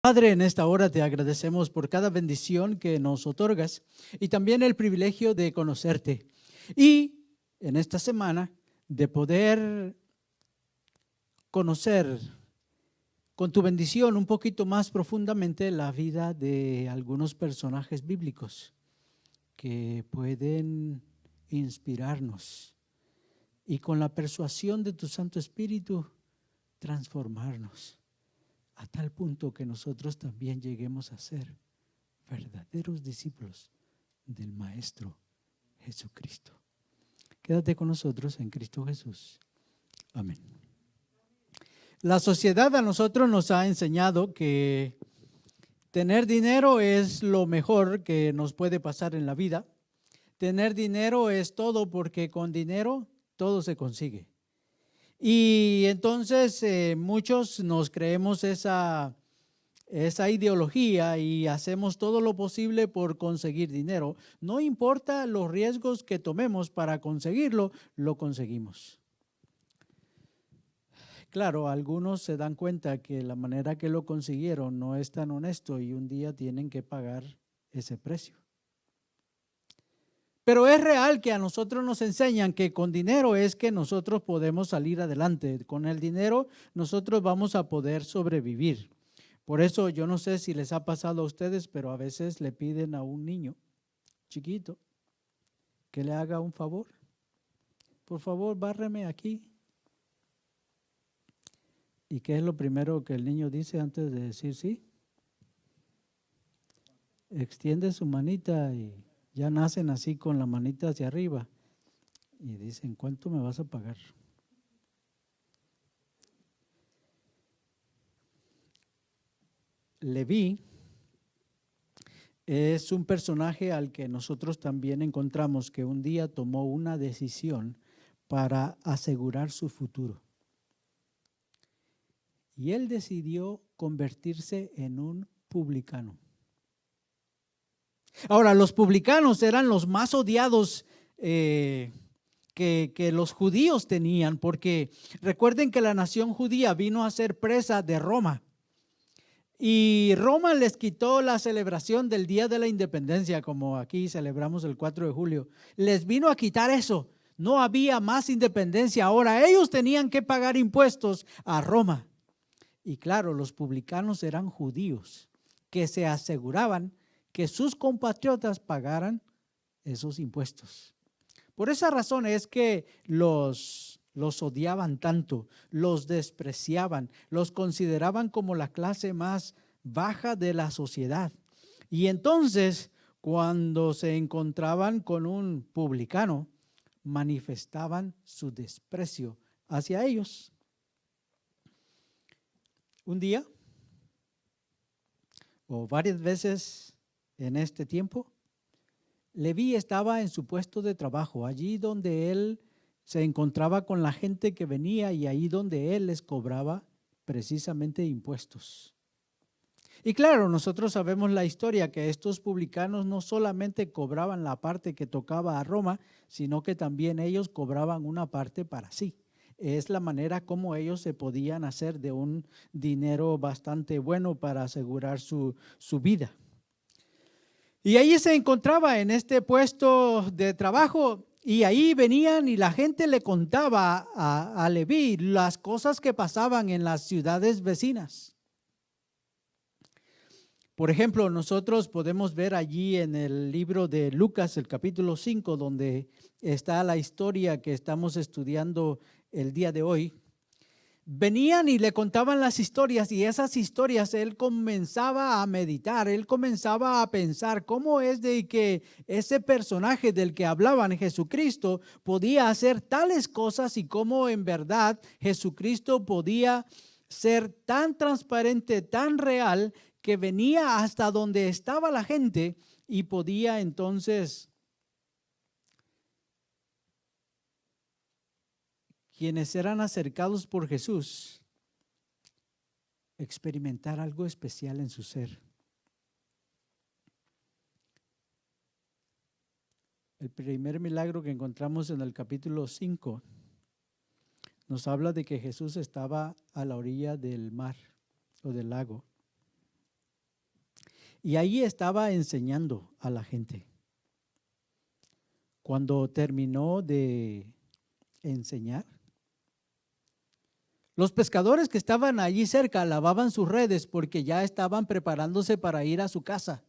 Padre, en esta hora te agradecemos por cada bendición que nos otorgas y también el privilegio de conocerte. Y en esta semana de poder conocer con tu bendición un poquito más profundamente la vida de algunos personajes bíblicos que pueden inspirarnos y con la persuasión de tu Santo Espíritu transformarnos a tal punto que nosotros también lleguemos a ser verdaderos discípulos del Maestro Jesucristo. Quédate con nosotros en Cristo Jesús. Amén. La sociedad a nosotros nos ha enseñado que tener dinero es lo mejor que nos puede pasar en la vida. Tener dinero es todo porque con dinero todo se consigue. Y entonces muchos nos creemos esa ideología y hacemos todo lo posible por conseguir dinero. No importa los riesgos que tomemos para conseguirlo, lo conseguimos. Claro, algunos se dan cuenta que la manera que lo consiguieron no es tan honesto y un día tienen que pagar ese precio. Pero es real que a nosotros nos enseñan que con dinero es que nosotros podemos salir adelante. Con el dinero nosotros vamos a poder sobrevivir. Por eso yo no sé si les ha pasado a ustedes, pero a veces le piden a un niño chiquito que le haga un favor. Por favor, bárreme aquí. ¿Y qué es lo primero que el niño dice antes de decir sí? Extiende su manita y ya nacen así con la manita hacia arriba. Y dicen, ¿cuánto me vas a pagar? Leví es un personaje al que nosotros también encontramos que un día tomó una decisión para asegurar su futuro. Y él decidió convertirse en un publicano. Ahora, los publicanos eran los más odiados que los judíos tenían, porque recuerden que la nación judía vino a ser presa de Roma. Y Roma les quitó la celebración del Día de la Independencia, como aquí celebramos el 4 de julio. Les vino a quitar eso. No había más independencia. Ahora ellos tenían que pagar impuestos a Roma. Y claro, los publicanos eran judíos que se aseguraban que sus compatriotas pagaran esos impuestos. Por esa razón es que los odiaban tanto, los despreciaban, los consideraban como la clase más baja de la sociedad. Y entonces, cuando se encontraban con un publicano, manifestaban su desprecio hacia ellos. Un día, o varias veces en este tiempo, Leví estaba en su puesto de trabajo, allí donde él se encontraba con la gente que venía y ahí donde él les cobraba precisamente impuestos. Y claro, nosotros sabemos la historia que estos publicanos no solamente cobraban la parte que tocaba a Roma, sino que también ellos cobraban una parte para sí. Es la manera como ellos se podían hacer de un dinero bastante bueno para asegurar su vida. Y ahí se encontraba en este puesto de trabajo y ahí venían y la gente le contaba a Leví las cosas que pasaban en las ciudades vecinas. Por ejemplo, nosotros podemos ver allí en el libro de Lucas, el capítulo 5, donde está la historia que estamos estudiando el día de hoy. Venían y le contaban las historias y esas historias él comenzaba a meditar, él comenzaba a pensar cómo es de que ese personaje del que hablaban, Jesucristo, podía hacer tales cosas y cómo en verdad Jesucristo podía ser tan transparente, tan real, que venía hasta donde estaba la gente y podía entonces quienes eran acercados por Jesús experimentar algo especial en su ser. El primer milagro que encontramos en el capítulo 5 nos habla de que Jesús estaba a la orilla del mar o del lago. Y ahí estaba enseñando a la gente. Cuando terminó de enseñar, los pescadores que estaban allí cerca lavaban sus redes porque ya estaban preparándose para ir a su casa.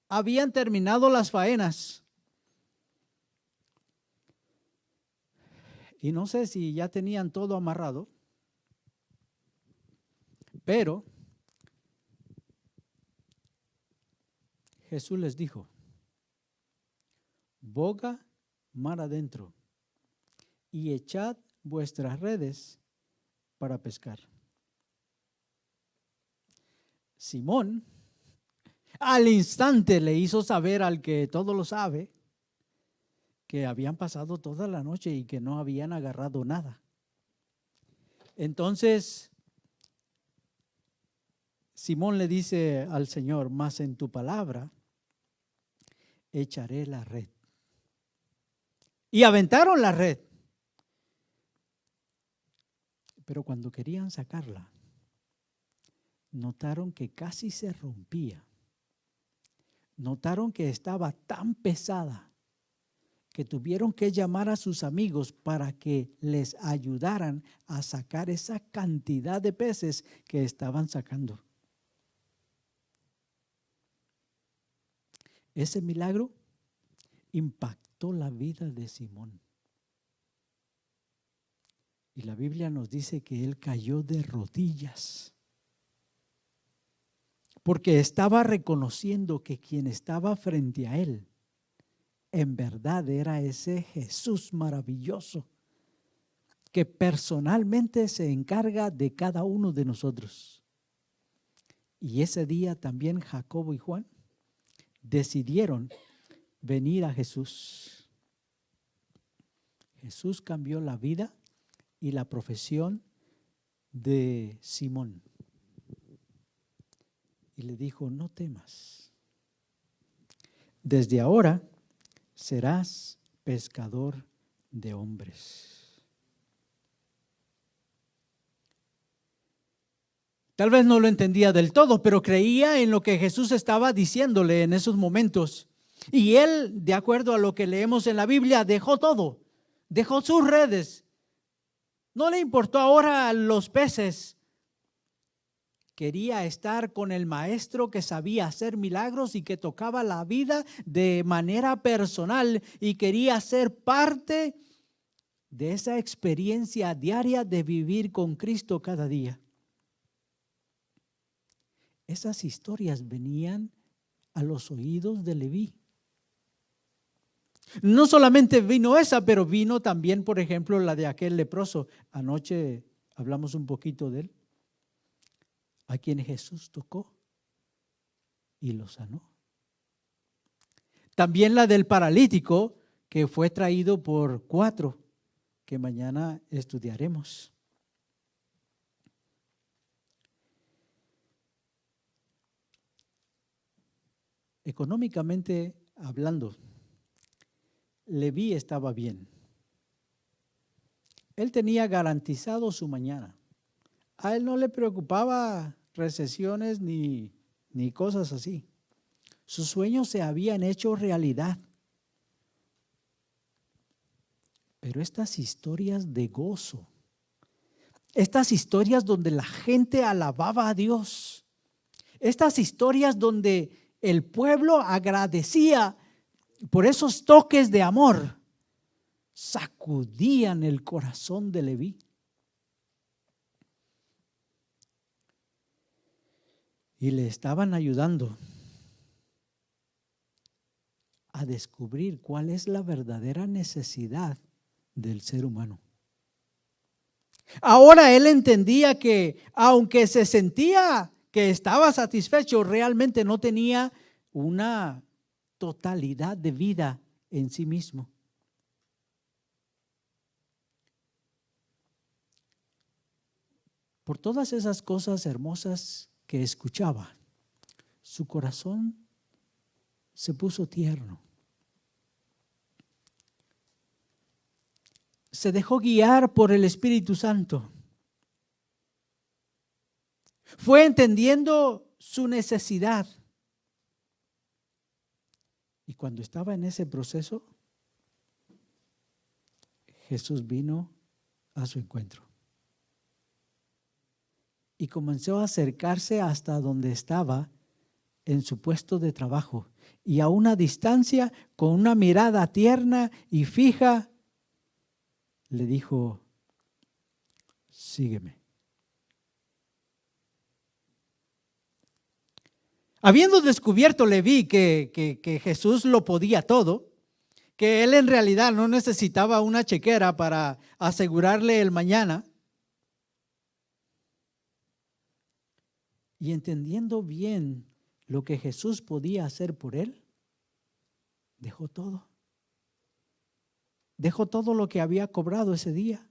Habían terminado las faenas. Y no sé si ya tenían todo amarrado, pero Jesús les dijo: boga mar adentro y echad vuestras redes para pescar. Simón al instante le hizo saber al que todo lo sabe que habían pasado toda la noche y que no habían agarrado nada. Entonces Simón le dice al Señor: mas en tu palabra echaré la red. Y aventaron la red. Pero cuando querían sacarla, notaron que casi se rompía. Notaron que estaba tan pesada que tuvieron que llamar a sus amigos para que les ayudaran a sacar esa cantidad de peces que estaban sacando. Ese milagro impactó la vida de Simón. Y la Biblia nos dice que él cayó de rodillas, porque estaba reconociendo que quien estaba frente a él en verdad era ese Jesús maravilloso que personalmente se encarga de cada uno de nosotros. Y ese día también Jacobo y Juan decidieron venir a Jesús. Jesús cambió la vida y la profesión de Simón. Y le dijo: no temas. Desde ahora serás pescador de hombres. Tal vez no lo entendía del todo, pero creía en lo que Jesús estaba diciéndole en esos momentos. Y él, de acuerdo a lo que leemos en la Biblia, dejó todo. Dejó sus redes. No le importó ahora los peces. Quería estar con el maestro que sabía hacer milagros y que tocaba la vida de manera personal, y quería ser parte de esa experiencia diaria de vivir con Cristo cada día. Esas historias venían a los oídos de Leví. No solamente vino esa, pero vino también, por ejemplo, la de aquel leproso. Anoche hablamos un poquito de él, a quien Jesús tocó y lo sanó. También la del paralítico, que fue traído por 4, que mañana estudiaremos. Económicamente hablando, Leví estaba bien. Él tenía garantizado su mañana. A él no le preocupaba recesiones ni cosas así. Sus sueños se habían hecho realidad. Pero estas historias de gozo, estas historias donde la gente alababa a Dios, estas historias donde el pueblo agradecía por esos toques de amor, sacudían el corazón de Leví. Y le estaban ayudando a descubrir cuál es la verdadera necesidad del ser humano. Ahora él entendía que aunque se sentía que estaba satisfecho, realmente no tenía una totalidad de vida en sí mismo. Por todas esas cosas hermosas que escuchaba, su corazón se puso tierno. Se dejó guiar por el Espíritu Santo. Fue entendiendo su necesidad. Y cuando estaba en ese proceso, Jesús vino a su encuentro. Y comenzó a acercarse hasta donde estaba en su puesto de trabajo. Y a una distancia, con una mirada tierna y fija, le dijo: sígueme. Habiendo descubierto Leví que Jesús lo podía todo, que él en realidad no necesitaba una chequera para asegurarle el mañana, y entendiendo bien lo que Jesús podía hacer por él, dejó todo. Dejó todo lo que había cobrado ese día.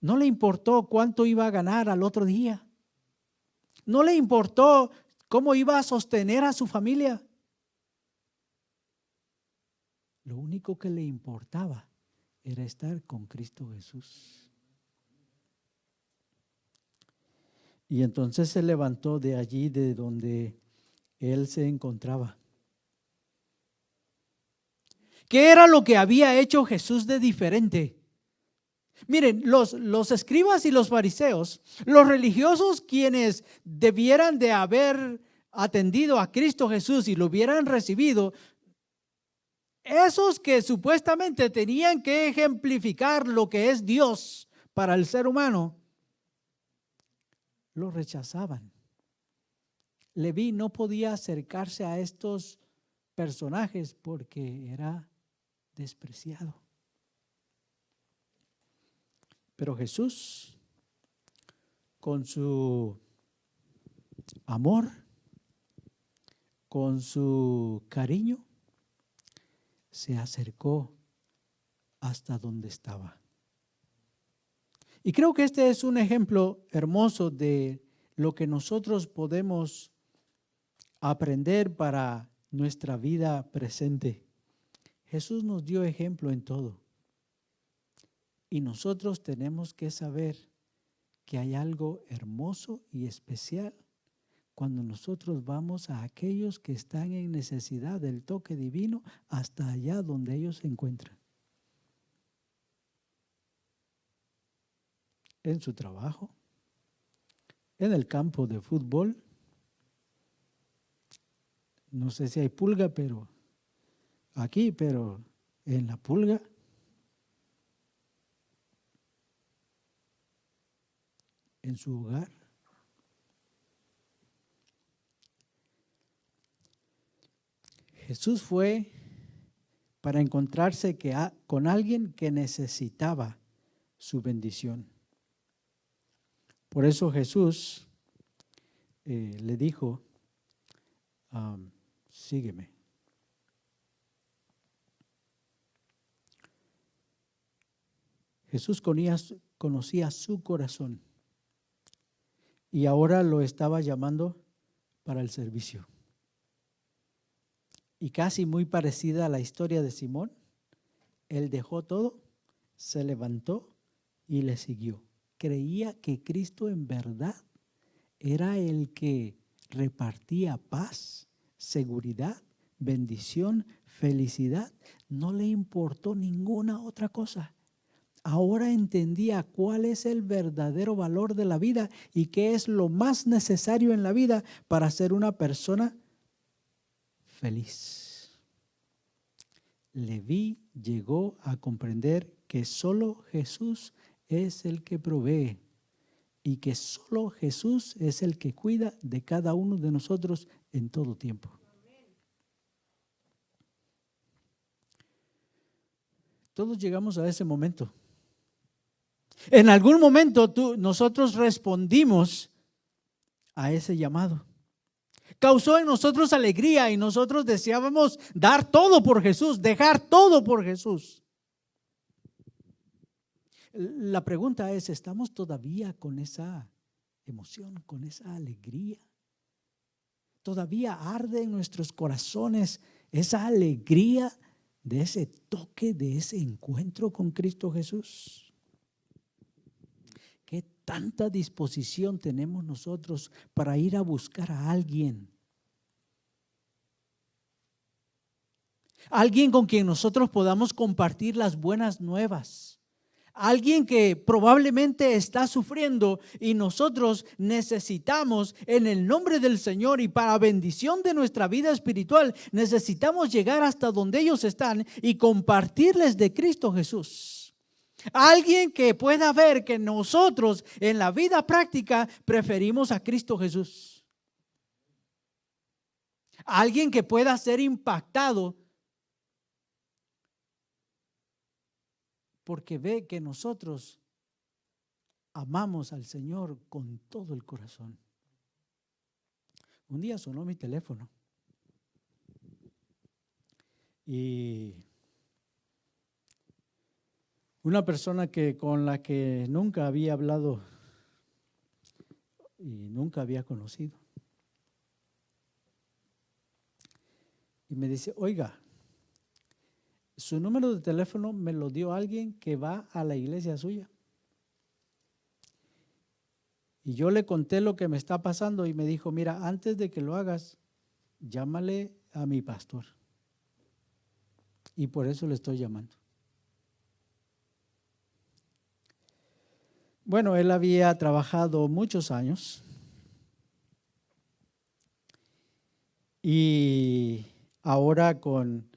No le importó cuánto iba a ganar al otro día. No le importó cómo iba a sostener a su familia. Lo único que le importaba era estar con Cristo Jesús. Y entonces se levantó de allí, de donde él se encontraba. ¿Qué era lo que había hecho Jesús de diferente? Miren, los escribas y los fariseos, los religiosos, quienes debieran de haber atendido a Cristo Jesús y lo hubieran recibido, esos que supuestamente tenían que ejemplificar lo que es Dios para el ser humano, lo rechazaban. Leví no podía acercarse a estos personajes porque era despreciado. Pero Jesús, con su amor, con su cariño, se acercó hasta donde estaba. Y creo que este es un ejemplo hermoso de lo que nosotros podemos aprender para nuestra vida presente. Jesús nos dio ejemplo en todo. Y nosotros tenemos que saber que hay algo hermoso y especial cuando nosotros vamos a aquellos que están en necesidad del toque divino hasta allá donde ellos se encuentran. En su trabajo, en el campo de fútbol. No sé si hay pulga, pero aquí, pero en la pulga. En su hogar. Jesús fue para encontrarse con alguien que necesitaba su bendición. Por eso Jesús le dijo: sígueme. Jesús conocía su corazón y ahora lo estaba llamando para el servicio. Y casi muy parecida a la historia de Simón, él dejó todo, se levantó y le siguió. Creía que Cristo en verdad era el que repartía paz, seguridad, bendición, felicidad. No le importó ninguna otra cosa. Ahora entendía cuál es el verdadero valor de la vida y qué es lo más necesario en la vida para ser una persona feliz. Leví llegó a comprender que solo Jesús es el que provee y que solo Jesús es el que cuida de cada uno de nosotros en todo tiempo. Todos llegamos a ese momento. En algún momento nosotros respondimos a ese llamado. Causó en nosotros alegría y nosotros deseábamos dar todo por Jesús, dejar todo por Jesús. La pregunta es, ¿estamos todavía con esa emoción, con esa alegría? ¿Todavía arde en nuestros corazones esa alegría de ese toque, de ese encuentro con Cristo Jesús? ¿Qué tanta disposición tenemos nosotros para ir a buscar a alguien alguien con quien nosotros podamos compartir las buenas nuevas, alguien que probablemente está sufriendo y nosotros necesitamos, en el nombre del Señor y para bendición de nuestra vida espiritual, necesitamos llegar hasta donde ellos están y compartirles de Cristo Jesús. Alguien que pueda ver que nosotros en la vida práctica preferimos a Cristo Jesús. Alguien que pueda ser impactado porque ve que nosotros amamos al Señor con todo el corazón. Un día sonó mi teléfono y una persona con la que nunca había hablado y nunca había conocido. Y me dice, oiga, su número de teléfono me lo dio alguien que va a la iglesia suya. Y yo le conté lo que me está pasando y me dijo, mira, antes de que lo hagas, llámale a mi pastor. Y por eso le estoy llamando. Bueno, él había trabajado muchos años y ahora con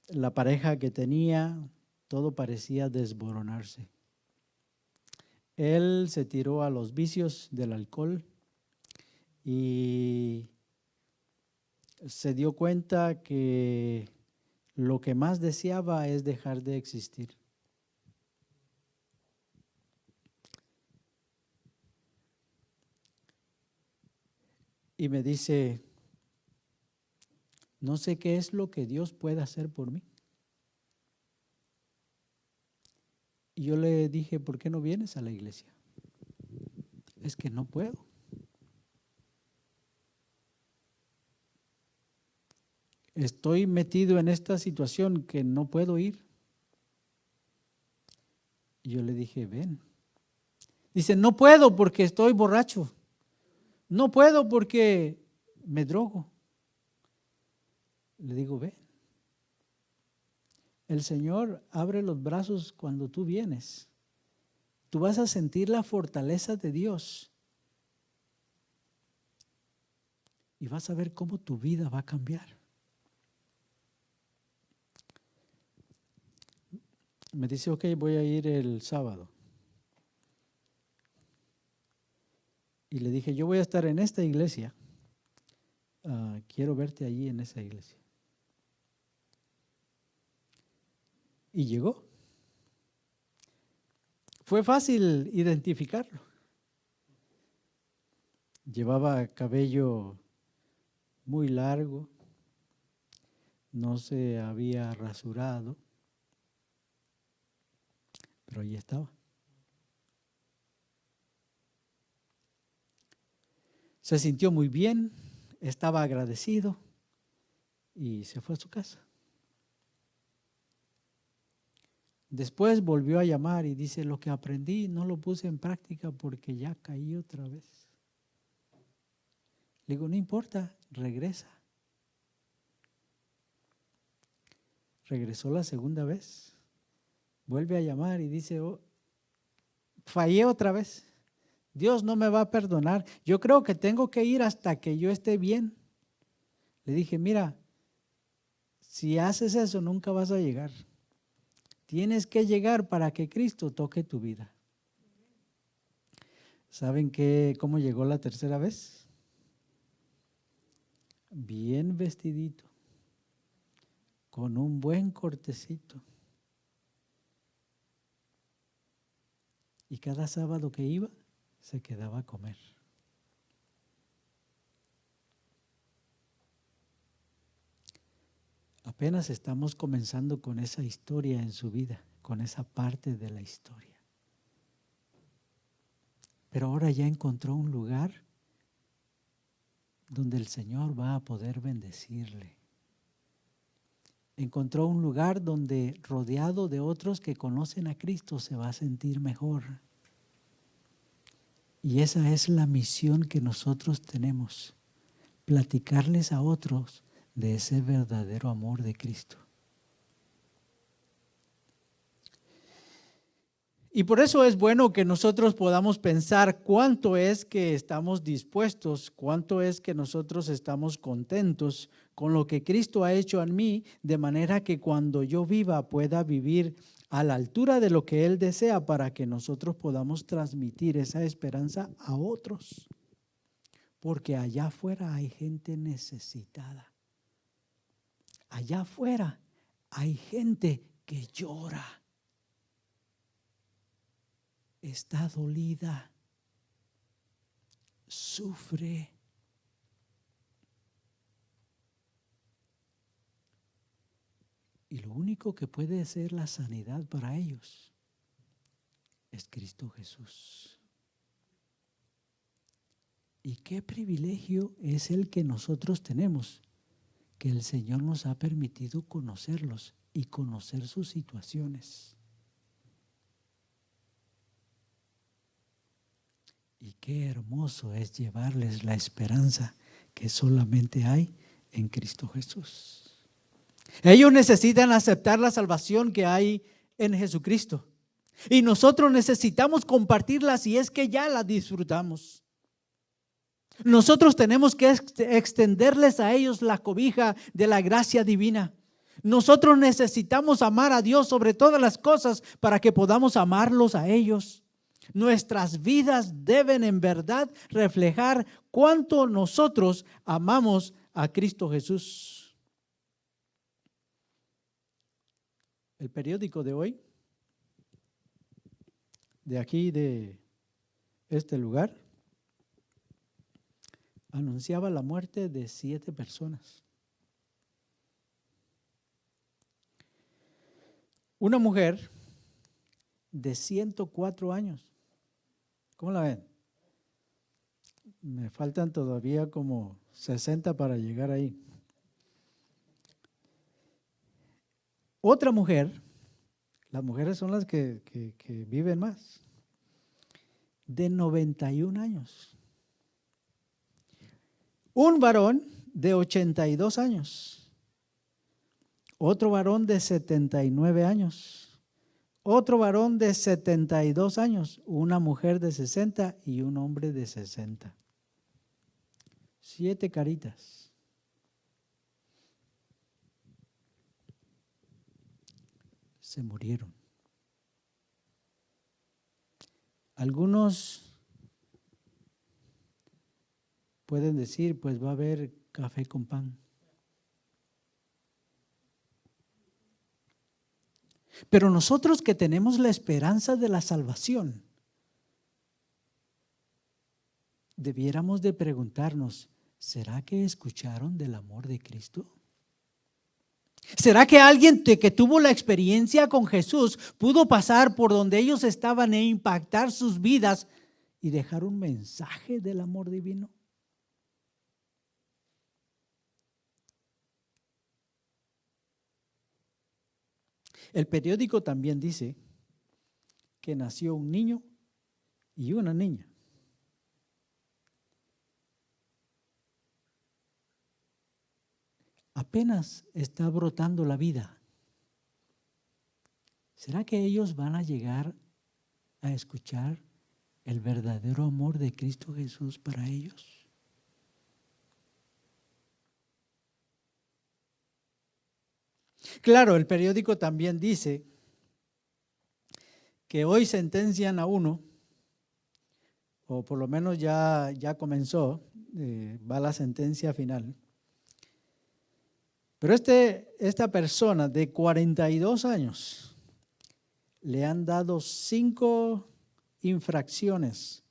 la pareja que tenía, todo parecía desmoronarse. Él se tiró a los vicios del alcohol y se dio cuenta que lo que más deseaba es dejar de existir. Y me dice, no sé qué es lo que Dios puede hacer por mí. Y yo le dije, ¿por qué no vienes a la iglesia? Es que no puedo. Estoy metido en esta situación que no puedo ir. Y yo le dije, ven. Dice, no puedo porque estoy borracho. No puedo porque me drogo. Le digo, ven. El Señor abre los brazos cuando tú vienes. Tú vas a sentir la fortaleza de Dios. Y vas a ver cómo tu vida va a cambiar. Me dice, ok, voy a ir el sábado. Y le dije, yo voy a estar en esta iglesia. Quiero verte allí en esa iglesia. Y llegó. Fue fácil identificarlo. Llevaba cabello muy largo, no se había rasurado, pero ahí estaba. Se sintió muy bien, estaba agradecido y se fue a su casa. Después volvió a llamar y dice, lo que aprendí no lo puse en práctica porque ya caí otra vez. Le digo, no importa, regresa. Regresó la segunda vez. Vuelve a llamar y dice, fallé otra vez. Dios no me va a perdonar. Yo creo que tengo que ir hasta que yo esté bien. Le dije, mira, si haces eso nunca vas a llegar. Tienes que llegar para que Cristo toque tu vida. ¿Saben cómo llegó la tercera vez? Bien vestidito, con un buen cortecito. Y cada sábado que iba, se quedaba a comer. Apenas estamos comenzando con esa historia en su vida, con esa parte de la historia. Pero ahora ya encontró un lugar donde el Señor va a poder bendecirle. Encontró un lugar donde, rodeado de otros que conocen a Cristo, se va a sentir mejor. Y esa es la misión que nosotros tenemos, platicarles a otros de ese verdadero amor de Cristo. Y por eso es bueno que nosotros podamos pensar cuánto es que estamos dispuestos, cuánto es que nosotros estamos contentos con lo que Cristo ha hecho en mí, de manera que cuando yo viva pueda vivir a la altura de lo que Él desea para que nosotros podamos transmitir esa esperanza a otros. Porque allá afuera hay gente necesitada. Allá afuera hay gente que llora. Está dolida, sufre. Y lo único que puede ser la sanidad para ellos es Cristo Jesús. Y qué privilegio es el que nosotros tenemos, que el Señor nos ha permitido conocerlos y conocer sus situaciones. Y qué hermoso es llevarles la esperanza que solamente hay en Cristo Jesús. Ellos necesitan aceptar la salvación que hay en Jesucristo. Y nosotros necesitamos compartirla si es que ya la disfrutamos. Nosotros tenemos que extenderles a ellos la cobija de la gracia divina. Nosotros necesitamos amar a Dios sobre todas las cosas para que podamos amarlos a ellos. Nuestras vidas deben en verdad reflejar cuánto nosotros amamos a Cristo Jesús. El periódico de hoy, de aquí de este lugar, anunciaba la muerte de 7 personas. Una mujer de 104 años. ¿Cómo la ven? Me faltan todavía como 60 para llegar ahí. Otra mujer, las mujeres son las que viven más, de 91 años. Un varón de 82 años. Otro varón de 79 años. Otro varón de 72 años, una mujer de 60 y un hombre de 60. 7 caritas. Se murieron. Algunos pueden decir, pues va a haber café con pan. Pero nosotros que tenemos la esperanza de la salvación, debiéramos de preguntarnos, ¿será que escucharon del amor de Cristo? ¿Será que alguien que tuvo la experiencia con Jesús pudo pasar por donde ellos estaban e impactar sus vidas y dejar un mensaje del amor divino? El periódico también dice que nació un niño y una niña. Apenas está brotando la vida. ¿Será que ellos van a llegar a escuchar el verdadero amor de Cristo Jesús para ellos? Claro, el periódico también dice que hoy sentencian a uno, o por lo menos ya comenzó, va la sentencia final. Pero esta persona de 42 años le han dado 5 infracciones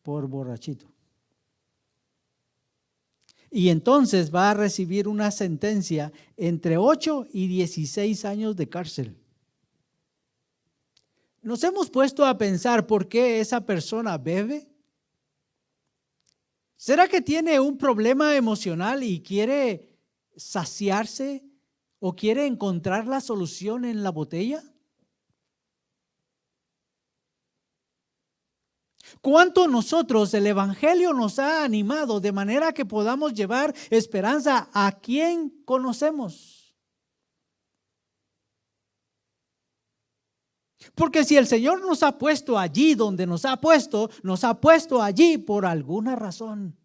por borrachito. Y entonces va a recibir una sentencia entre 8 y 16 años de cárcel. ¿Nos hemos puesto a pensar por qué esa persona bebe? ¿Será que tiene un problema emocional y quiere saciarse o quiere encontrar la solución en la botella? ¿Cuánto nosotros el Evangelio nos ha animado de manera que podamos llevar esperanza a quien conocemos? Porque si el Señor nos ha puesto allí donde nos ha puesto allí por alguna razón.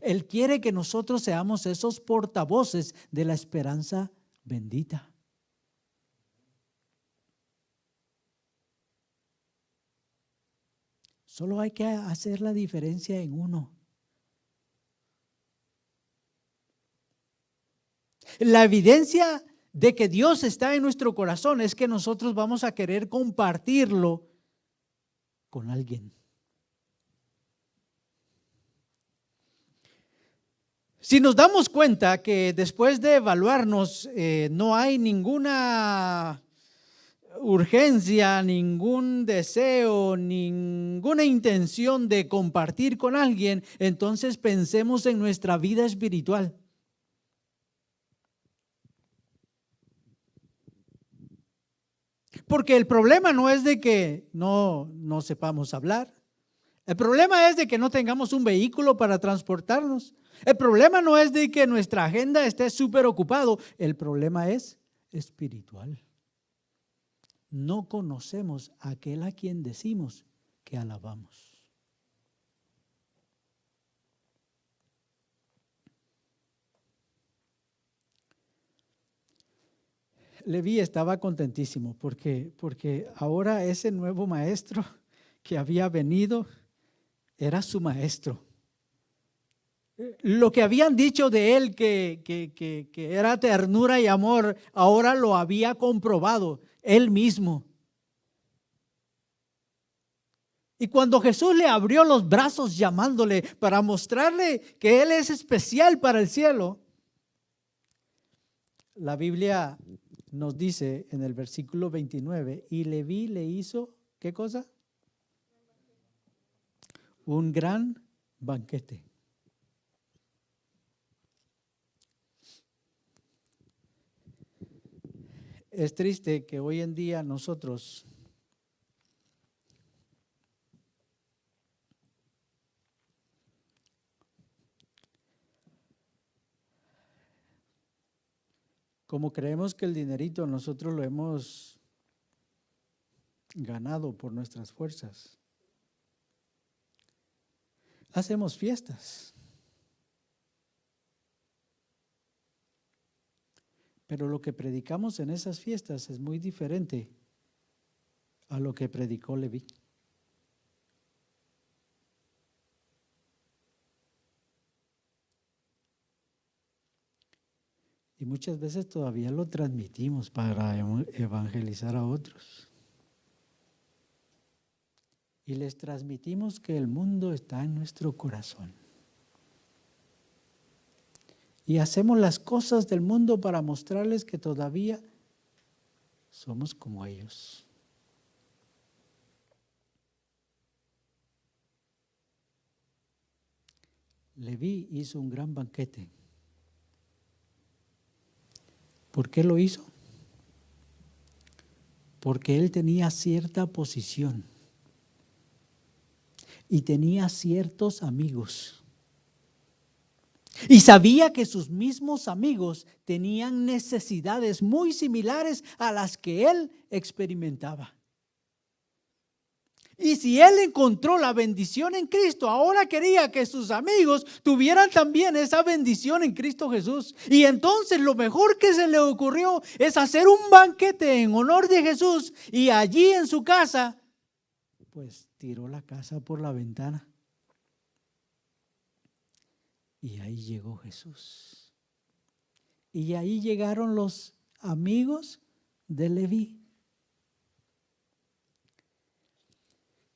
Él quiere que nosotros seamos esos portavoces de la esperanza bendita. Solo hay que hacer la diferencia en uno. La evidencia de que Dios está en nuestro corazón es que nosotros vamos a querer compartirlo con alguien. Si nos damos cuenta que después de evaluarnos no hay ninguna urgencia, ningún deseo, ninguna intención de compartir con alguien, entonces pensemos en nuestra vida espiritual. Porque el problema no es de que no sepamos hablar. El problema es de que no tengamos un vehículo para transportarnos. El problema no es de que nuestra agenda esté súper ocupado. El problema es espiritual. No conocemos a aquel a quien decimos que alabamos. Leví estaba contentísimo porque ahora ese nuevo maestro que había venido era su maestro. Lo que habían dicho de él que era ternura y amor, ahora lo había comprobado él mismo. Y cuando Jesús le abrió los brazos llamándole para mostrarle que él es especial para el cielo, la Biblia nos dice en el versículo 29, y Leví le hizo, ¿qué cosa? Un gran banquete. Es triste que hoy en día nosotros como creemos que el dinerito nosotros lo hemos ganado por nuestras fuerzas, hacemos fiestas. Pero lo que predicamos en esas fiestas es muy diferente a lo que predicó Leví. Y muchas veces todavía lo transmitimos para evangelizar a otros. Y les transmitimos que el mundo está en nuestro corazón. Y hacemos las cosas del mundo para mostrarles que todavía somos como ellos. Leví hizo un gran banquete. ¿Por qué lo hizo? Porque él tenía cierta posición y tenía ciertos amigos. Y sabía que sus mismos amigos tenían necesidades muy similares a las que él experimentaba. Y si él encontró la bendición en Cristo, ahora quería que sus amigos tuvieran también esa bendición en Cristo Jesús. Y entonces lo mejor que se le ocurrió es hacer un banquete en honor de Jesús. Y allí en su casa, pues tiró la casa por la ventana. Y ahí llegó Jesús. Y ahí llegaron los amigos de Leví.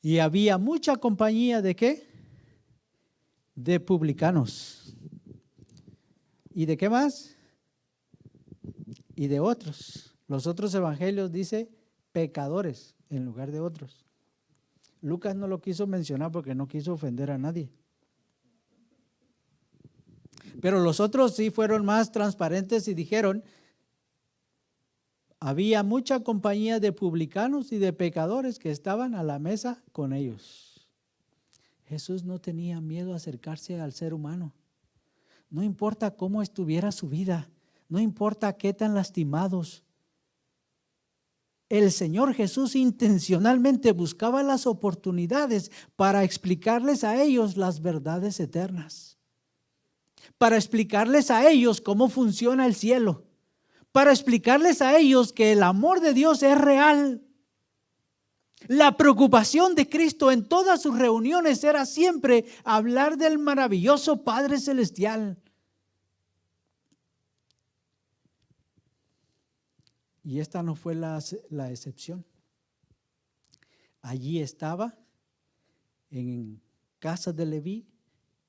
Y había mucha compañía ¿de qué? De publicanos. ¿Y de qué más? Y de otros. Los otros evangelios dice pecadores en lugar de otros. Lucas no lo quiso mencionar porque no quiso ofender a nadie. Pero los otros sí fueron más transparentes y dijeron, había mucha compañía de publicanos y de pecadores que estaban a la mesa con ellos. Jesús no tenía miedo a acercarse al ser humano. No importa cómo estuviera su vida, no importa qué tan lastimados el Señor Jesús intencionalmente buscaba las oportunidades para explicarles a ellos las verdades eternas, para explicarles a ellos cómo funciona el cielo, para explicarles a ellos que el amor de Dios es real. La preocupación de Cristo en todas sus reuniones era siempre hablar del maravilloso Padre Celestial. Y esta no fue la excepción. Allí estaba, en casa de Leví,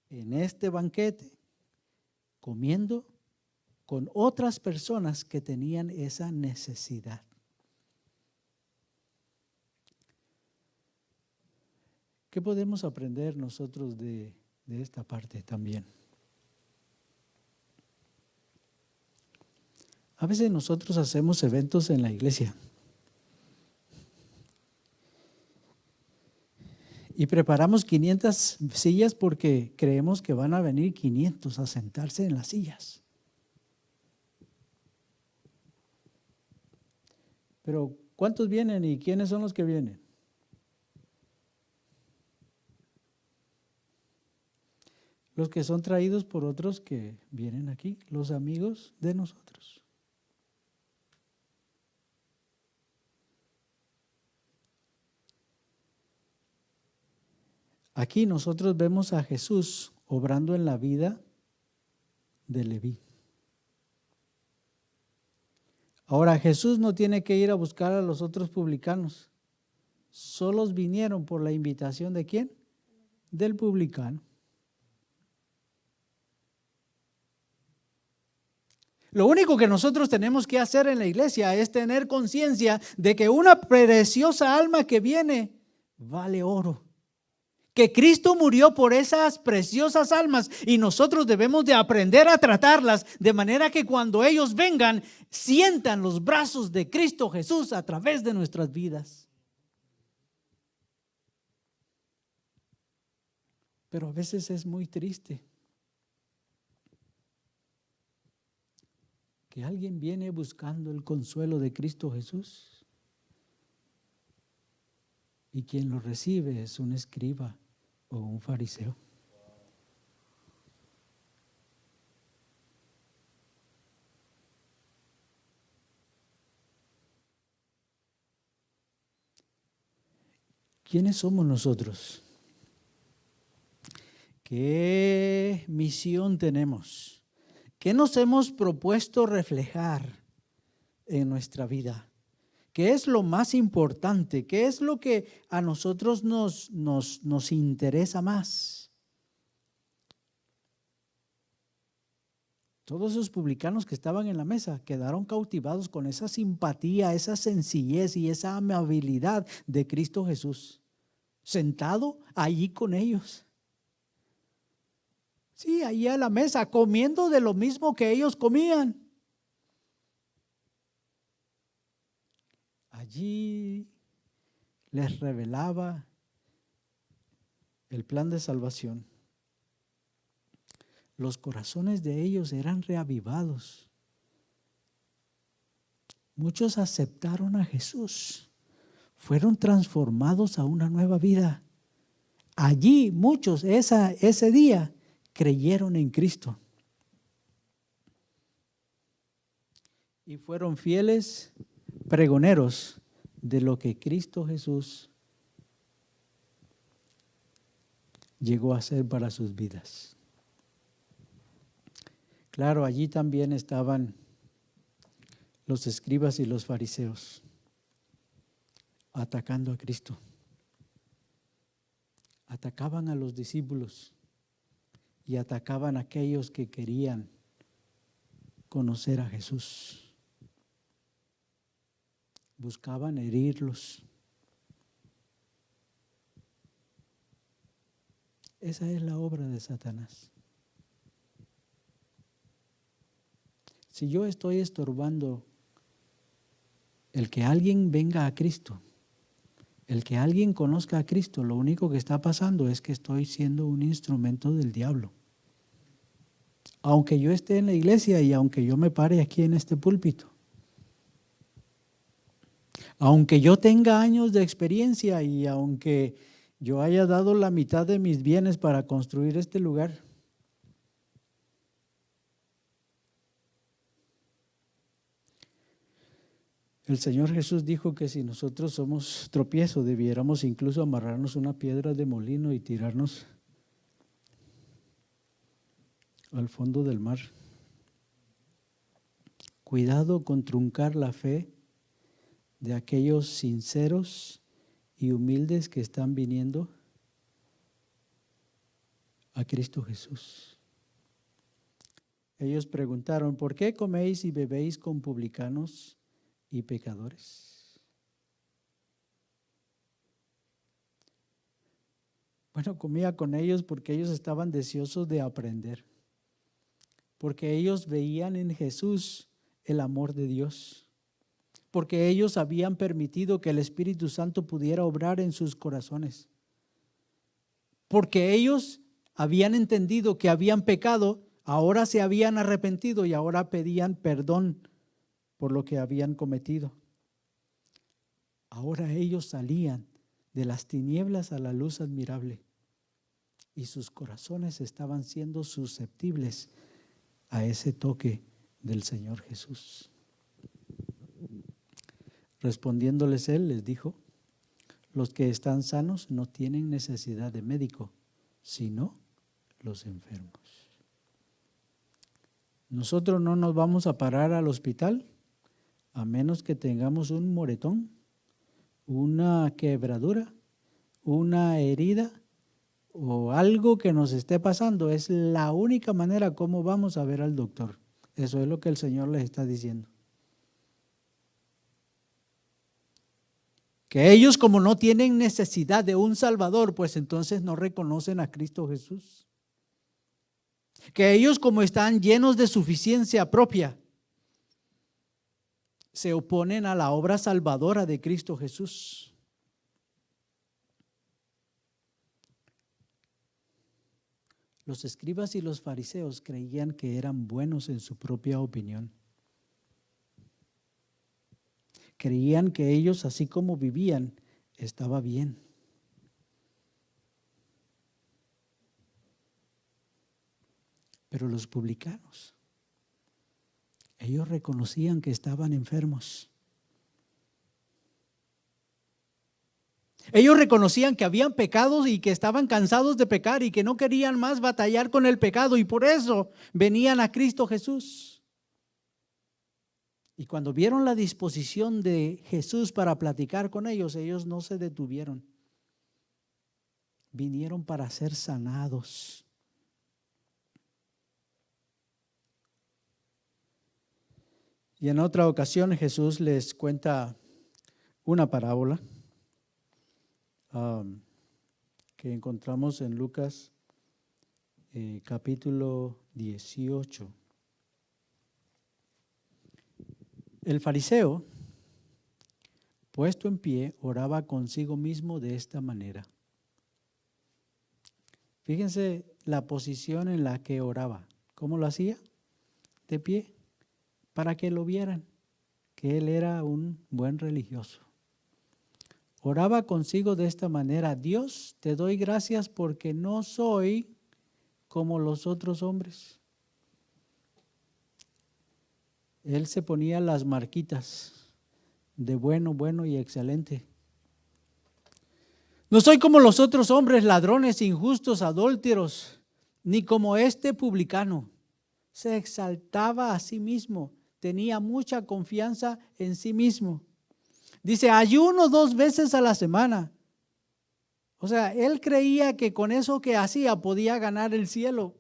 en este banquete, comiendo con otras personas que tenían esa necesidad. ¿Qué podemos aprender nosotros de esta parte también? A veces nosotros hacemos eventos en la iglesia y preparamos 500 sillas porque creemos que van a venir 500 a sentarse en las sillas. Pero ¿cuántos vienen y quiénes son los que vienen? Los que son traídos por otros que vienen aquí, los amigos de nosotros. Aquí nosotros vemos a Jesús obrando en la vida de Leví. Ahora, Jesús no tiene que ir a buscar a los otros publicanos. Solos vinieron por la invitación ¿de quién? Del publicano. Lo único que nosotros tenemos que hacer en la iglesia es tener conciencia de que una preciosa alma que viene vale oro. Que Cristo murió por esas preciosas almas y nosotros debemos de aprender a tratarlas de manera que cuando ellos vengan, sientan los brazos de Cristo Jesús a través de nuestras vidas. Pero a veces es muy triste que alguien viene buscando el consuelo de Cristo Jesús y quien lo recibe es un escriba o un fariseo. ¿Quiénes somos nosotros? ¿Qué misión tenemos? ¿Qué nos hemos propuesto reflejar en nuestra vida? ¿Qué es lo más importante? ¿Qué es lo que a nosotros nos interesa más? Todos esos publicanos que estaban en la mesa quedaron cautivados con esa simpatía, esa sencillez y esa amabilidad de Cristo Jesús, sentado allí con ellos. Sí, allí a la mesa, comiendo de lo mismo que ellos comían. Allí les revelaba el plan de salvación. Los corazones de ellos eran reavivados. Muchos aceptaron a Jesús, fueron transformados a una nueva vida. Allí muchos ese día creyeron en Cristo y fueron fieles pregoneros de lo que Cristo Jesús llegó a hacer para sus vidas. Claro, allí también estaban los escribas y los fariseos atacando a Cristo. Atacaban a los discípulos y atacaban a aquellos que querían conocer a Jesús. Buscaban herirlos. Esa es la obra de Satanás. Si yo estoy estorbando el que alguien venga a Cristo, el que alguien conozca a Cristo, lo único que está pasando es que estoy siendo un instrumento del diablo. Aunque yo esté en la iglesia y aunque yo me pare aquí en este púlpito, Aunque yo tenga años de experiencia y aunque yo haya dado la mitad de mis bienes para construir este lugar, el Señor Jesús dijo que si nosotros somos tropiezo, debiéramos incluso amarrarnos una piedra de molino y tirarnos al fondo del mar. Cuidado con truncar la fe de aquellos sinceros y humildes que están viniendo a Cristo Jesús. Ellos preguntaron: ¿por qué coméis y bebéis con publicanos y pecadores? Bueno, comía con ellos porque ellos estaban deseosos de aprender, porque ellos veían en Jesús el amor de Dios, porque ellos habían permitido que el Espíritu Santo pudiera obrar en sus corazones, porque ellos habían entendido que habían pecado, ahora se habían arrepentido y ahora pedían perdón por lo que habían cometido. Ahora ellos salían de las tinieblas a la luz admirable y sus corazones estaban siendo susceptibles a ese toque del Señor Jesús. Respondiéndoles él, les dijo: los que están sanos no tienen necesidad de médico, sino los enfermos. Nosotros no nos vamos a parar al hospital a menos que tengamos un moretón, una quebradura, una herida o algo que nos esté pasando. Es la única manera como vamos a ver al doctor. Eso es lo que el Señor les está diciendo. Que ellos, como no tienen necesidad de un Salvador, pues entonces no reconocen a Cristo Jesús. Que ellos, como están llenos de suficiencia propia, se oponen a la obra salvadora de Cristo Jesús. Los escribas y los fariseos creían que eran buenos en su propia opinión. Creían que ellos, así como vivían, estaba bien. Pero los publicanos, ellos reconocían que estaban enfermos. Ellos reconocían que habían pecado y que estaban cansados de pecar y que no querían más batallar con el pecado, y por eso venían a Cristo Jesús. Y cuando vieron la disposición de Jesús para platicar con ellos, ellos no se detuvieron. Vinieron para ser sanados. Y en otra ocasión Jesús les cuenta una parábola que encontramos en Lucas capítulo 18. El fariseo, puesto en pie, oraba consigo mismo de esta manera. Fíjense la posición en la que oraba. ¿Cómo lo hacía? De pie, para que lo vieran, que él era un buen religioso. Oraba consigo de esta manera: Dios, te doy gracias porque no soy como los otros hombres. Él se ponía las marquitas de bueno, bueno y excelente. No soy como los otros hombres, ladrones, injustos, adúlteros, ni como este publicano. Se exaltaba a sí mismo, tenía mucha confianza en sí mismo. Dice: ayuno 2 veces a la semana. O sea, él creía que con eso que hacía podía ganar el cielo.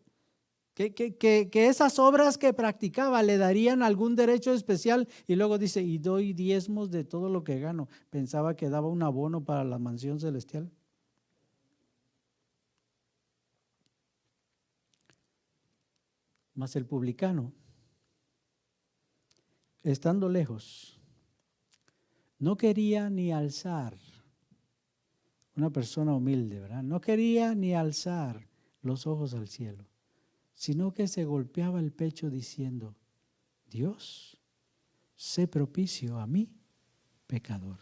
Que esas obras que practicaba le darían algún derecho especial. Y luego dice: y doy diezmos de todo lo que gano. Pensaba que daba un abono para la mansión celestial. Mas el publicano, estando lejos, no quería ni alzar, una persona humilde, ¿verdad? No quería ni alzar los ojos al cielo, sino que se golpeaba el pecho diciendo: Dios, sé propicio a mí, pecador.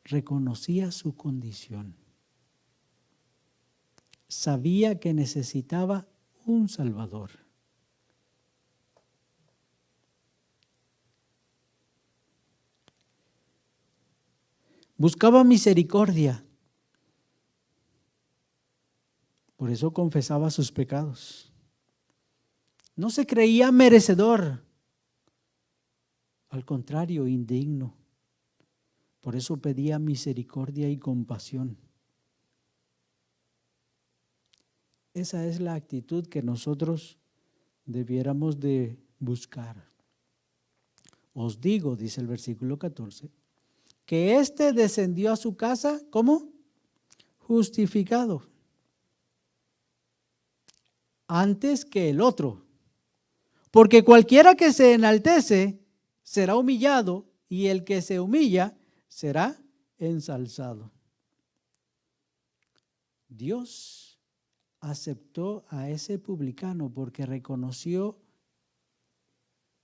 Reconocía su condición. Sabía que necesitaba un Salvador. Buscaba misericordia. Por eso confesaba sus pecados. No se creía merecedor. Al contrario, indigno. Por eso pedía misericordia y compasión. Esa es la actitud que nosotros debiéramos de buscar. Os digo, dice el versículo 14, que éste descendió a su casa, ¿cómo? Justificado. Antes que el otro. Porque cualquiera que se enaltece será humillado, y el que se humilla será ensalzado. Dios aceptó a ese publicano porque reconoció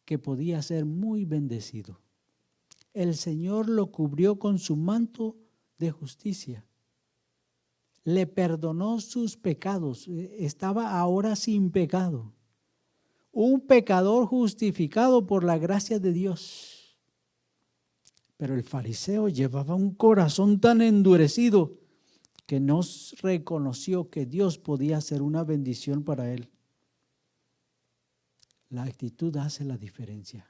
que podía ser muy bendecido. El Señor lo cubrió con su manto de justicia. Le perdonó sus pecados. Estaba ahora sin pecado. Un pecador justificado por la gracia de Dios. Pero el fariseo llevaba un corazón tan endurecido que no reconoció que Dios podía ser una bendición para él. La actitud hace la diferencia.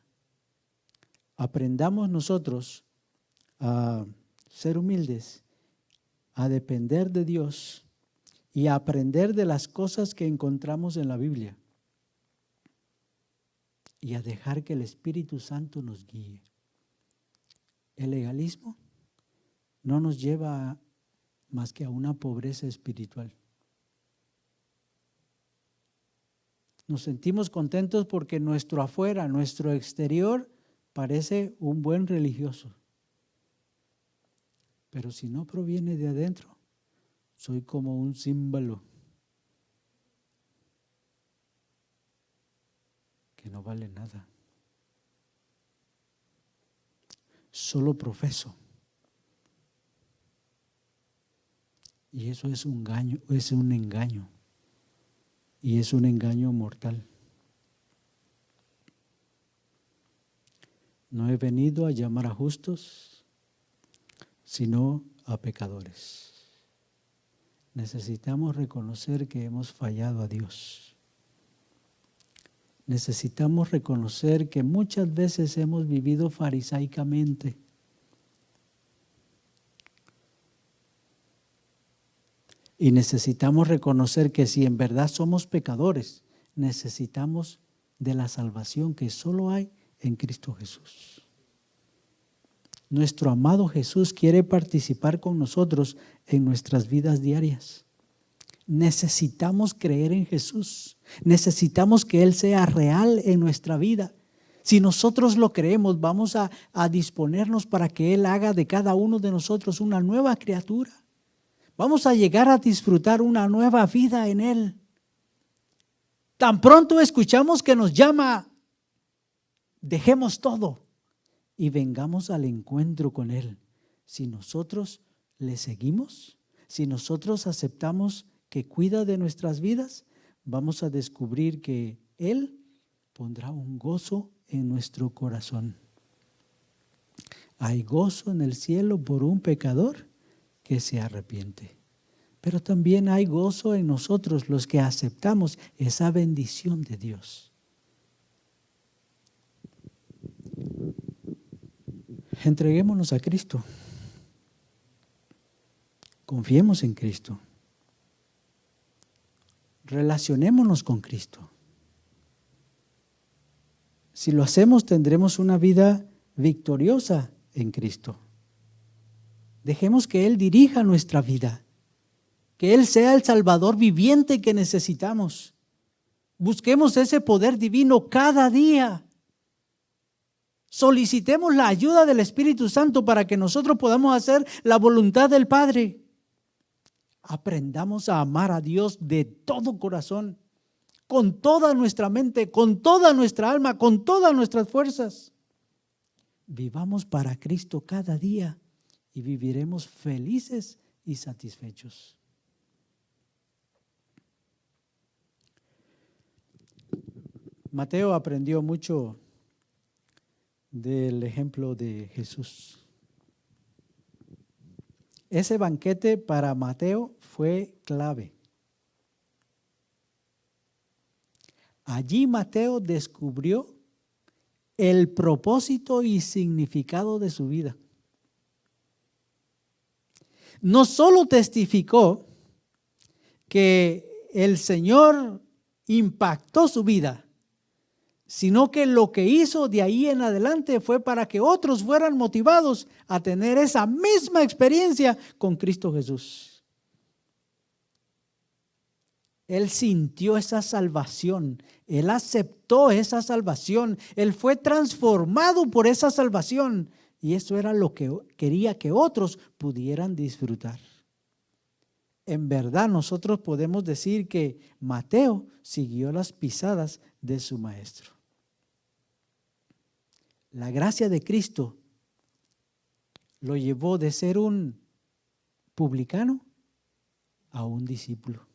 Aprendamos nosotros a ser humildes, a depender de Dios y a aprender de las cosas que encontramos en la Biblia y a dejar que el Espíritu Santo nos guíe. El legalismo no nos lleva más que a una pobreza espiritual. Nos sentimos contentos porque nuestro afuera, nuestro exterior parece un buen religioso. Pero si no proviene de adentro, soy como un címbalo que no vale nada. Solo profeso. Y eso es un engaño, y es un engaño mortal. No he venido a llamar a justos, sino a pecadores. Necesitamos reconocer que hemos fallado a Dios. Necesitamos reconocer que muchas veces hemos vivido farisaicamente. Y necesitamos reconocer que si en verdad somos pecadores, necesitamos de la salvación que solo hay en Cristo Jesús. Nuestro amado Jesús quiere participar con nosotros en nuestras vidas diarias. Necesitamos creer en Jesús. Necesitamos que Él sea real en nuestra vida. Si nosotros lo creemos, vamos a disponernos para que Él haga de cada uno de nosotros una nueva criatura. Vamos a llegar a disfrutar una nueva vida en Él. Tan pronto escuchamos que nos llama, dejemos todo y vengamos al encuentro con Él. Si nosotros le seguimos, si nosotros aceptamos que cuida de nuestras vidas, vamos a descubrir que Él pondrá un gozo en nuestro corazón. Hay gozo en el cielo por un pecador que se arrepiente. Pero también hay gozo en nosotros los que aceptamos esa bendición de Dios. Entreguémonos a Cristo. Confiemos en Cristo. Relacionémonos con Cristo. Si lo hacemos, tendremos una vida victoriosa en Cristo. Dejemos que Él dirija nuestra vida. Que Él sea el Salvador viviente que necesitamos. Busquemos ese poder divino cada día. Solicitemos la ayuda del Espíritu Santo para que nosotros podamos hacer la voluntad del Padre. Aprendamos a amar a Dios de todo corazón, con toda nuestra mente, con toda nuestra alma, con todas nuestras fuerzas. Vivamos para Cristo cada día y viviremos felices y satisfechos. Mateo aprendió mucho del ejemplo de Jesús. Ese banquete para Mateo fue clave. Allí Mateo descubrió el propósito y significado de su vida. No solo testificó que el Señor impactó su vida, sino que lo que hizo de ahí en adelante fue para que otros fueran motivados a tener esa misma experiencia con Cristo Jesús. Él sintió esa salvación, él aceptó esa salvación, él fue transformado por esa salvación y eso era lo que quería que otros pudieran disfrutar. En verdad nosotros podemos decir que Mateo siguió las pisadas de su maestro. La gracia de Cristo lo llevó de ser un publicano a un discípulo.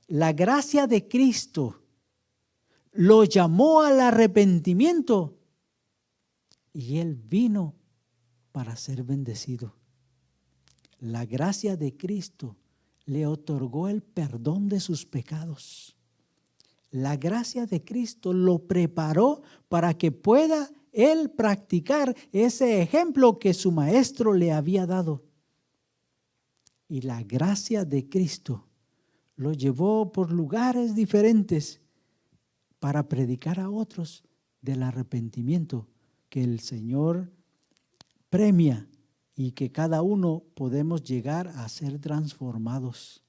La gracia de Cristo lo llamó al arrepentimiento y él vino para ser bendecido. La gracia de Cristo le otorgó el perdón de sus pecados. La gracia de Cristo lo preparó para que pueda él practicar ese ejemplo que su maestro le había dado. Y la gracia de Cristo lo llevó por lugares diferentes para predicar a otros del arrepentimiento que el Señor premia y que cada uno podemos llegar a ser transformados.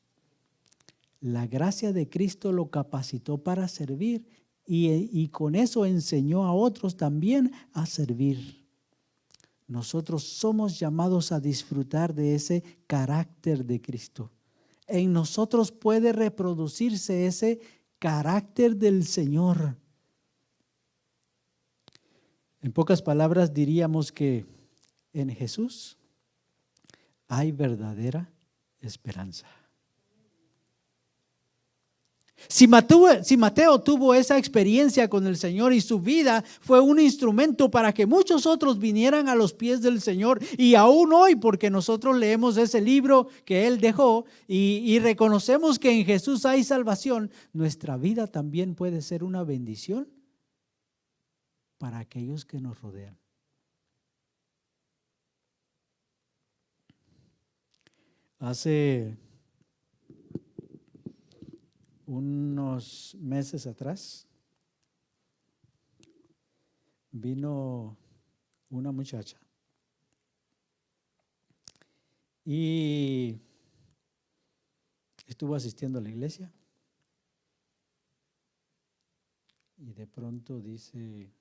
La gracia de Cristo lo capacitó para servir y con eso enseñó a otros también a servir. Nosotros somos llamados a disfrutar de ese carácter de Cristo. En nosotros puede reproducirse ese carácter del Señor. En pocas palabras diríamos que en Jesús hay verdadera esperanza. Si Mateo tuvo esa experiencia con el Señor y su vida fue un instrumento para que muchos otros vinieran a los pies del Señor, y aún hoy, porque nosotros leemos ese libro que Él dejó y reconocemos que en Jesús hay salvación, nuestra vida también puede ser una bendición para aquellos que nos rodean. Hace unos meses atrás vino una muchacha y estuvo asistiendo a la iglesia y de pronto dice: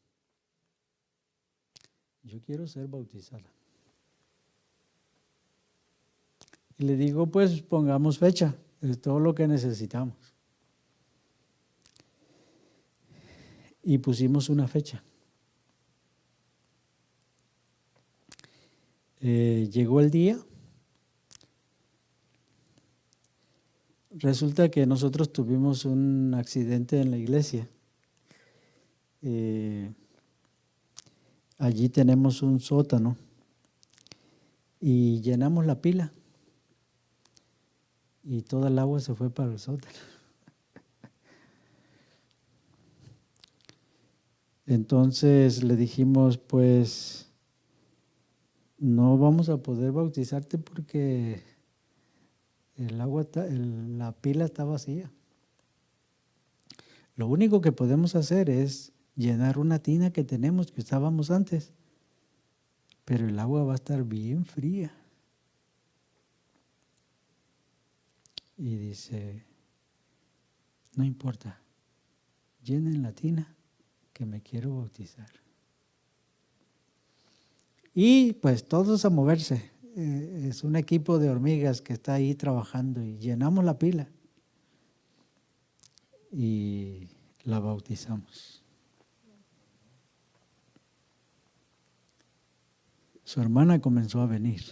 yo quiero ser bautizada. Y le digo: pues pongamos fecha, es todo lo que necesitamos. Y pusimos una fecha. Llegó el día. Resulta que nosotros tuvimos un accidente en la iglesia. Allí tenemos un sótano y llenamos la pila y toda el agua se fue para el sótano. Entonces le dijimos: pues no vamos a poder bautizarte porque la pila está vacía. Lo único que podemos hacer es llenar una tina que tenemos, que usábamos antes, pero el agua va a estar bien fría. Y dice: no importa, llenen la tina que me quiero bautizar. Y pues todos a moverse. Es un equipo de hormigas que está ahí trabajando y llenamos la pila y la bautizamos. su hermana comenzó a venir.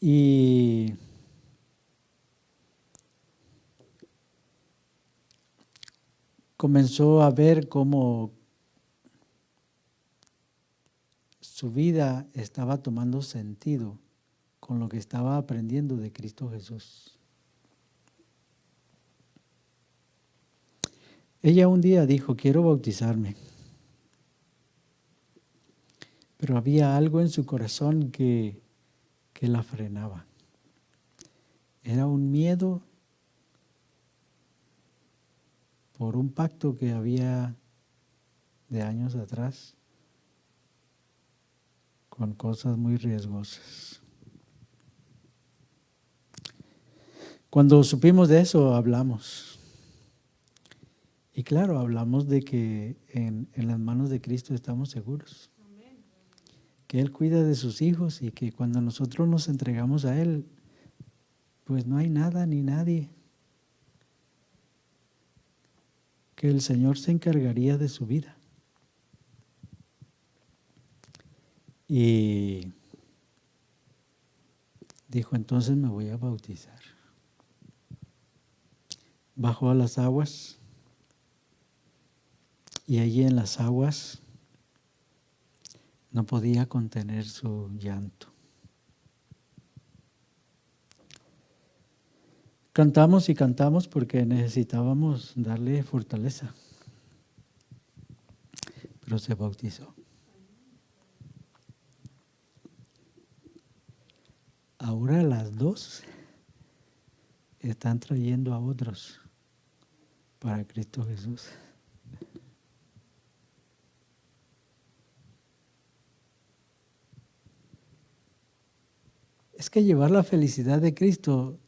Y comenzó a ver cómo su vida estaba tomando sentido con lo que estaba aprendiendo de Cristo Jesús. Ella un día dijo, quiero bautizarme. Pero había algo en su corazón que la frenaba. Era un miedo por un pacto que había de años atrás con cosas muy riesgosas. Cuando supimos de eso, hablamos. Y claro, hablamos de que en las manos de Cristo estamos seguros. Que Él cuida de sus hijos y que cuando nosotros nos entregamos a Él, pues no hay nada ni nadie. Que el Señor se encargaría de su vida. Y dijo, entonces me voy a bautizar. Bajó a las aguas y allí en las aguas no podía contener su llanto. Cantamos y cantamos porque necesitábamos darle fortaleza, pero se bautizó. Ahora las dos están trayendo a otros para Cristo Jesús. Es que llevar la felicidad de Cristo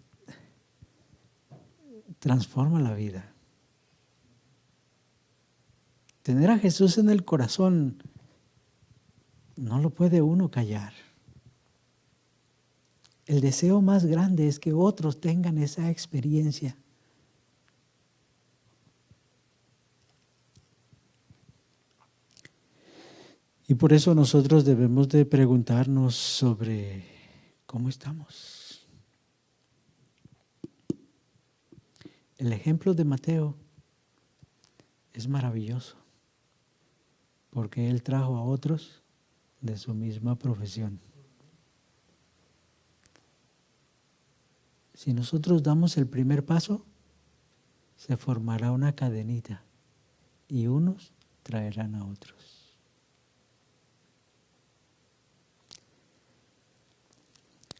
transforma la vida. Tener a Jesús en el corazón no lo puede uno callar. El deseo más grande es que otros tengan esa experiencia. Y por eso nosotros debemos de preguntarnos sobre cómo estamos. El ejemplo de Mateo es maravilloso, porque él trajo a otros de su misma profesión. Si nosotros damos el primer paso, se formará una cadenita y unos traerán a otros.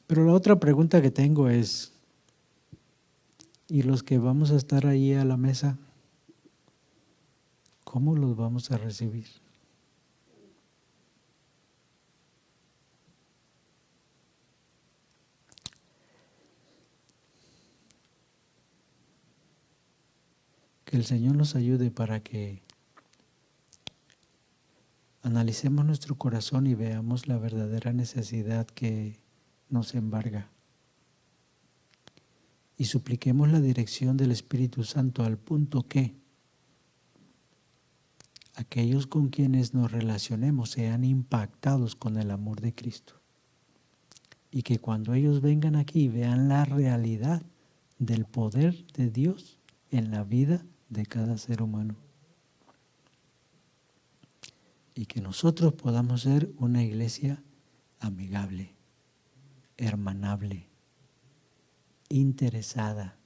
Pero la otra pregunta que tengo es, ¿y los que vamos a estar ahí a la mesa, cómo los vamos a recibir? Que el Señor nos ayude para que analicemos nuestro corazón y veamos la verdadera necesidad que nos embarga. Y supliquemos la dirección del Espíritu Santo al punto que aquellos con quienes nos relacionemos sean impactados con el amor de Cristo. Y que cuando ellos vengan aquí vean la realidad del poder de Dios en la vida de cada ser humano. Y que nosotros podamos ser una iglesia amigable, hermanable, interesada,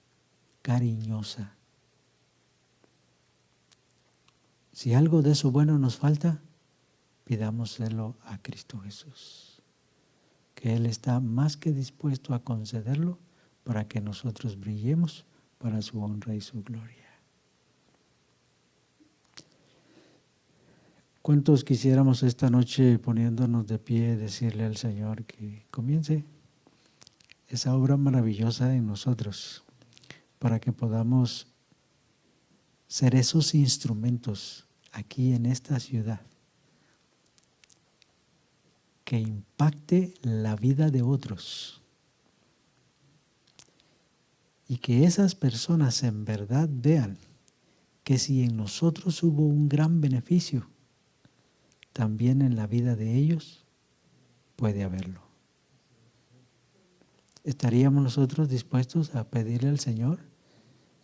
cariñosa. Si algo de eso bueno nos falta, pidámoselo a Cristo Jesús, que Él está más que dispuesto a concederlo para que nosotros brillemos para su honra y su gloria. ¿Cuántos quisiéramos esta noche, poniéndonos de pie, decirle al Señor que comience esa obra maravillosa en nosotros, para que podamos ser esos instrumentos aquí en esta ciudad que impacte la vida de otros y que esas personas en verdad vean que si en nosotros hubo un gran beneficio, también en la vida de ellos puede haberlo. ¿Estaríamos nosotros dispuestos a pedirle al Señor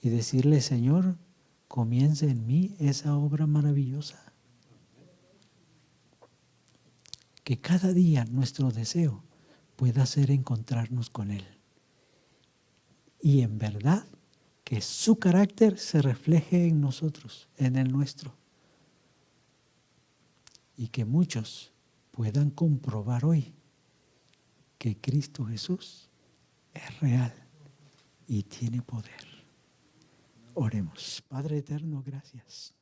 y decirle, Señor, comience en mí esa obra maravillosa? Que cada día nuestro deseo pueda ser encontrarnos con Él. Y en verdad, que su carácter se refleje en nosotros, en el nuestro. Y que muchos puedan comprobar hoy que Cristo Jesús es real y tiene poder. Oremos. Padre eterno, gracias.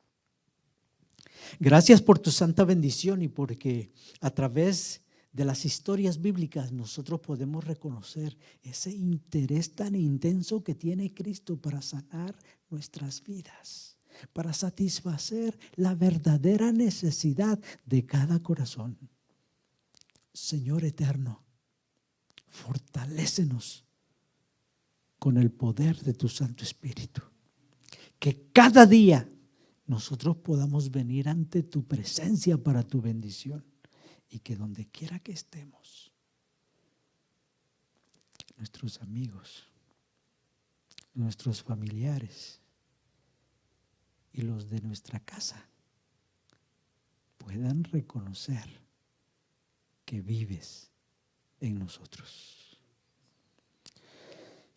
Gracias por tu santa bendición y porque a través de las historias bíblicas nosotros podemos reconocer ese interés tan intenso que tiene Cristo para sanar nuestras vidas, para satisfacer la verdadera necesidad de cada corazón. Señor eterno, fortalécenos con el poder de tu Santo Espíritu. Que cada día nosotros podamos venir ante tu presencia para tu bendición. Y que donde quiera que estemos, nuestros amigos, nuestros familiares y los de nuestra casa puedan reconocer que vives en nosotros.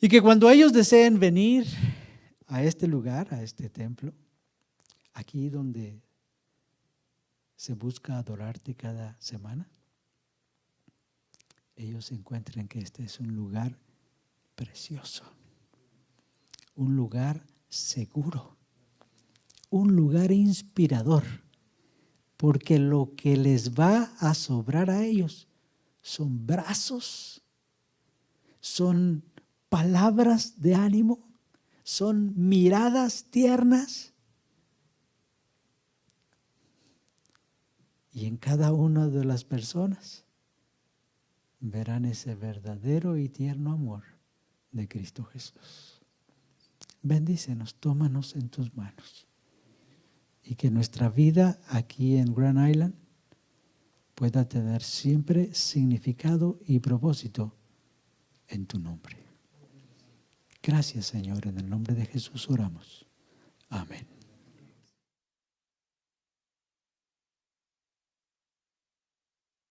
Y que cuando ellos deseen venir a este lugar, a este templo, aquí donde se busca adorarte cada semana, ellos encuentren que este es un lugar precioso, un lugar seguro, un lugar inspirador, porque lo que les va a sobrar a ellos son brazos, son palabras de ánimo, son miradas tiernas. Y en cada una de las personas verán ese verdadero y tierno amor de Cristo Jesús. Bendícenos, tómanos en tus manos. Y que nuestra vida aquí en Grand Island pueda tener siempre significado y propósito en tu nombre. Gracias, Señor, en el nombre de Jesús oramos. Amén.